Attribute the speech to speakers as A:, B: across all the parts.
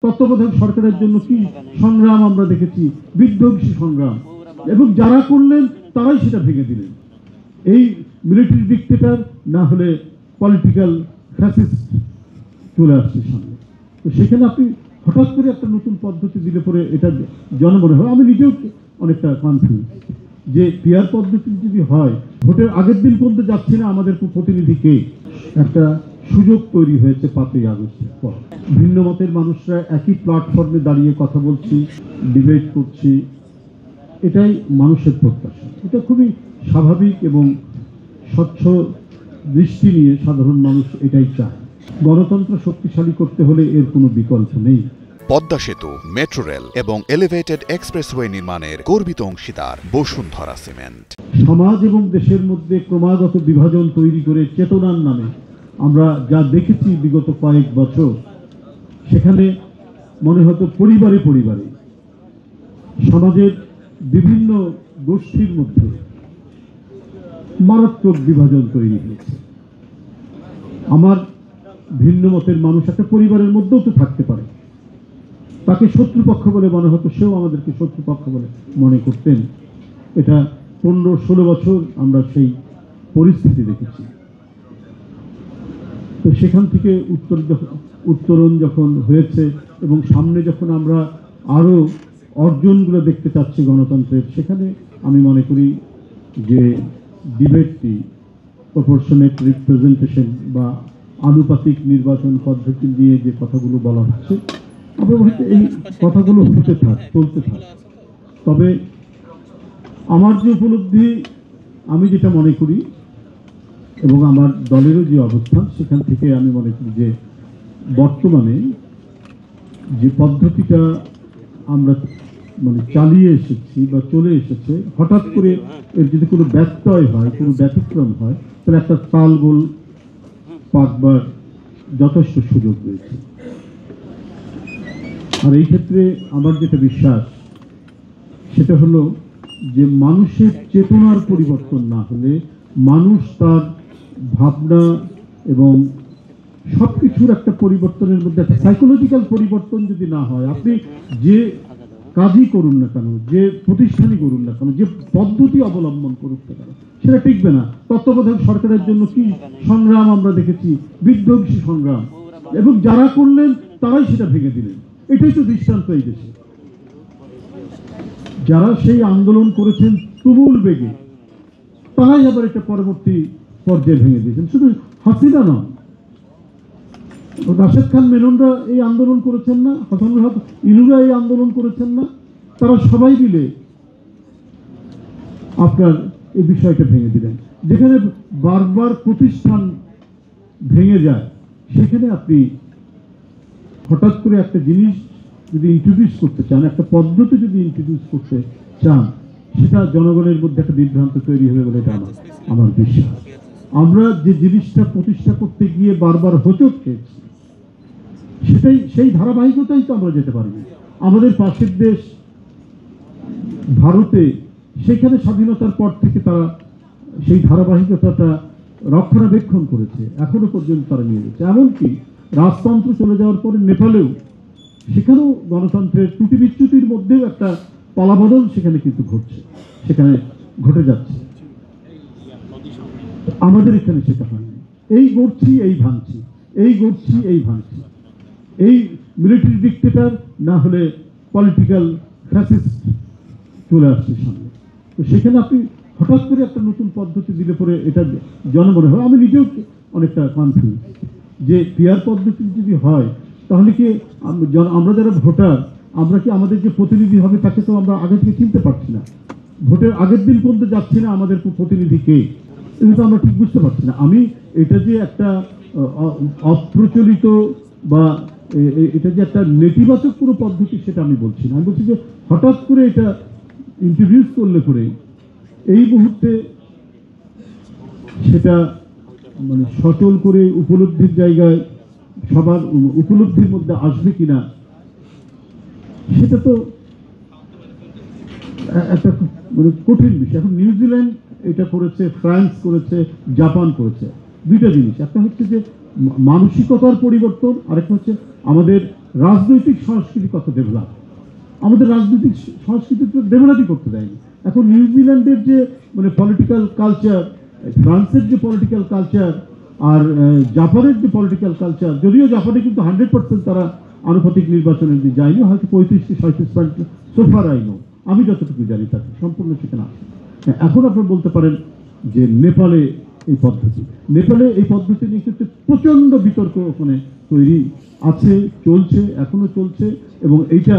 A: তত্ত্বাবধায়ক সরকারের জন্য কি সংগ্রাম আমরা দেখেছি, বিধ্বংসী সংগ্রাম, এবং যারা করলেন তারাই সেটা ভেঙে দিলেন। এই মিলিটারি ডিক্টেটর না হলে পলিটিক্যাল ফ্যাসিস্ট চলে আসছে সামনে। তো সেখানে আপনি হঠাৎ করে একটা নতুন পদ্ধতি দিলে পরে এটা জনমনে হয়। আমি নিজেও অনেকটা কনফিউজ যে পিয়ার পদ্ধতি যদি হয়, ভোটের আগের দিন পর্যন্ত যাচ্ছে না আমাদের প্রতিনিধিকে। একটা সুযোগ তৈরি হয়েছে 5ই আগস্টের পর। ভিন্ন মতের মানুষরা একই প্ল্যাটফর্মে দাঁড়িয়ে কথা বলছি, ডিবেট করছি, এটাই মানুষের প্রত্যাশা। এটা খুবই স্বাভাবিক এবং স্বচ্ছ দৃষ্টি নিয়ে সাধারণ মানুষ এটাই চায়। গণতন্ত্র শক্তিশালী করতে হলে এর কোনো বিকল্প নেই।
B: পদ্মা সেতু, মেট্রো রেল এবং এলিভেটেড এক্সপ্রেসওয়ে নির্মাণের গর্বিত অংশীদার বসুন্ধরা সিমেন্ট।
A: সমাজ এবং দেশের মধ্যে ক্রমাগত বিভাজন তৈরি করে চেতনার নামে আমরা যা দেখেছি বিগত কয়েক বছর, সেখানে মনে হতো পরিবারে পরিবারে সমাজের বিভিন্ন গোষ্ঠীর মধ্যে মারাত্মক বিভাজন তৈরি হয়েছে। আমার ভিন্ন মতের মানুষ একটা পরিবারের মধ্যেও তো থাকতে পারে, তাকে শত্রুপক্ষ বলে মনে হতো, সেও আমাদেরকে শত্রুপক্ষ বলে মনে করতেন। এটা 15-16 বছর আমরা সেই পরিস্থিতি দেখেছি। তো সেখান থেকে উত্তরণ যখন হয়েছে এবং সামনে যখন আমরা আরো অর্জনগুলো দেখতে চাচ্ছি গণতন্ত্রের, সেখানে আমি মনে করি যে ডিবেটটি, প্রপোর্শনেট রিপ্রেজেন্টেশন বা আনুপাতিক নির্বাচন পদ্ধতি দিয়ে যে কথাগুলো বলা হচ্ছে, আমরা হয়তো এই কথাগুলো চলতে থাক। তবে আমার যে উপলব্ধি, আমি যেটা মনে করি এবং আমার দলেরও যে অবস্থান, সেখান থেকে আমি মনে করি যে বর্তমানে যে পদ্ধতিটা আমরা চালিয়ে এসেছি বা চলে এসেছে, হঠাৎ করে এর যদি কোনো ব্যত্যয় হয়, কোনো ব্যতিক্রম হয়, তাহলে একটা তালগোল পাকবার যথেষ্ট সুযোগ রয়েছে। আর এই ক্ষেত্রে আমার যেটা বিশ্বাস, সেটা হলো যে মানুষের চেতনার পরিবর্তন না হলে, মানুষ তার ভাবনা এবং সবকিছুর একটা পরিবর্তনের মধ্যে একটা সাইকোলজিক্যাল পরিবর্তন যদি না হয়, আপনি যে কাজই করুন না কেন, যে প্রতিষ্ঠানই করুন না কেন, যে পদ্ধতি অবলম্বন করুন না কেন, সেটা টিকবে না। তত্ত্বাবধায়ক সরকারের জন্য কি সংগ্রাম আমরা দেখেছি, বিধ্বংসী সংগ্রাম, এবং যারা করলেন তারাই সেটা ভেঙে দিলেন। এটাই তো দৃষ্টান্ত এই দেশে। যারা সেই আন্দোলন করেছেন তুমুল বেগে, তারাই আবার এটা পরবর্তী পর্যায়ে ভেঙে দিয়েছেন। শুধু হাসিনা নন, রাশেদ খান মেননরা এই আন্দোলন করেছেন না, হাসানুল হক ইনুরা এই আন্দোলন করেছেন না, তারা সবাই মিলে আপনার এই বিষয়টা ভেঙে দিলেন। যেখানে বারবার প্রতিষ্ঠান ভেঙে যায়, সেখানে আপনি হঠাৎ করে একটা জিনিস যদি ইন্ট্রোডিউস করতে চান, একটা পদ্ধতি যদি ইন্ট্রোডিউস করতে চান, সেটা জনগণের মধ্যে একটা বিভ্রান্ত তৈরি হবে বলে এটা আমার বিশ্বাস। আমরা যে জিনিসটা প্রতিষ্ঠা করতে গিয়ে বারবার হোঁচট খেয়েছি, সেই ধারাবাহিকতাই তো আমরা যেতে পারিনি। আমাদের পাশের দেশ ভারতে, সেখানে স্বাধীনতার পর থেকে তারা সেই ধারাবাহিকতাটা রক্ষণাবেক্ষণ করেছে, এখনো পর্যন্ত তারা নিয়ে গেছে। এমনকি রাজতন্ত্র চলে যাওয়ার পরে নেপালেও, সেখানেও গণতন্ত্রের ত্রুটি বিচ্যুতির মধ্যেও একটা পালাবদল সেখানে কিন্তু ঘটছে, সেখানে ঘটে যাচ্ছে। আমাদের এখানে সেটা হয়নি। এই গড়ছি, এই ভাঙছি, এই গড়ছি, এই ভাঙছি। এই মিলিটারি ডিক্টেটর না হলে পলিটিক্যাল ফ্যাসিস্ট চলে আসছে সামনে। তো সেখানে আপনি হঠাৎ করে একটা নতুন পদ্ধতি দিলে পরে এটা জনমনে হয়। আমি নিজেও অনেকটা কনফিউজ যে পিয়ার পদ্ধতি যদি হয়, তাহলে কি আমরা যারা ভোটার, আমরা কি আমাদের যে প্রতিনিধি হবে তাকে তো আমরা আগে থেকে চিনতে পারছি না। ভোটের আগের দিন পর্যন্ত যাচ্ছি না আমাদের প্রতিনিধি কে, এটা তো আমরা ঠিক বুঝতে পারছি না। আমি এটা যে একটা অপ্রচলিত বা এটা যে একটা নেতিবাচক কোনো পদ্ধতি, সেটা আমি বলছি না। আমি বলছি যে হঠাৎ করে এটা ইন্ট্রোডিউস করলে পরে এই মুহূর্তে সেটা সচল করে উপলব্ধির জায়গায় সবার উপলব্ধির মধ্যে আসবে কিনা, সেটা তো একটা কঠিন বিষয়। এখন নিউজিল্যান্ড এটা করেছে, ফ্রান্স করেছে, জাপান করেছে। দুইটা জিনিস, একটা হচ্ছে যে মানসিকতার পরিবর্তন, আরেকটা হচ্ছে আমাদের রাজনৈতিক সংস্কৃতি কত ডেভেলপ। আমাদের রাজনৈতিক সংস্কৃতি তো ডেভেলপই করতে দেয়নি। এখন নিউজিল্যান্ডের যে মানে পলিটিক্যাল কালচার, ফ্রান্সের যে পলিটিক্যাল কালচার, আর জাপানের যে পলিটিক্যাল কালচার, যদিও জাপানে কিন্তু 100% তারা আনুপাতিক নির্বাচনে যায়নি, হয়তো 35-37% সোফার আইনও আমি যতটুকু জানি তাকে সম্পূর্ণ সেখানে আছে। এখন আপনারা বলতে পারেন যে নেপালে এই পদ্ধতি নিয়ে কিন্তু প্রচণ্ড বিতর্ক ওখানে তৈরি আছে, চলছে, এখনো চলছে, এবং এইটা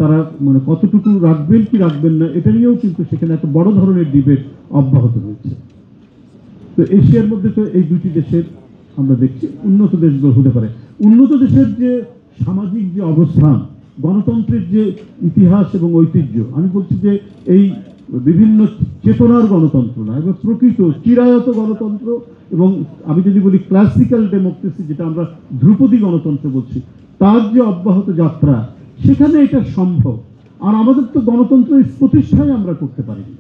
A: তারা মানে কতটুকু রাখবেন কি রাখবেন না এটা নিয়েও কিন্তু সেখানে একটা বড় ধরনের ডিবেট অব্যাহত রয়েছে। তো এশিয়ার মধ্যে তো এই দুটি দেশের আমরা দেখছি উন্নত দেশগুলো হতে পারে। উন্নত দেশের যে সামাজিক যে অবস্থান, গণতন্ত্রের যে ইতিহাস এবং ঐতিহ্য, আমি বলছি যে এই বিভিন্ন চেতনার গণতন্ত্র না, এবং প্রকৃত চিরায়ত গণতন্ত্র, এবং আমি যদি বলি ক্লাসিক্যাল ডেমোক্রেসি, যেটা আমরা ধ্রুপদী গণতন্ত্র বলছি, তার যে অব্যাহত যাত্রা, সেখানে এটা সম্ভব। আর আমাদের তো গণতন্ত্র প্রতিষ্ঠাই আমরা করতে পারিনি।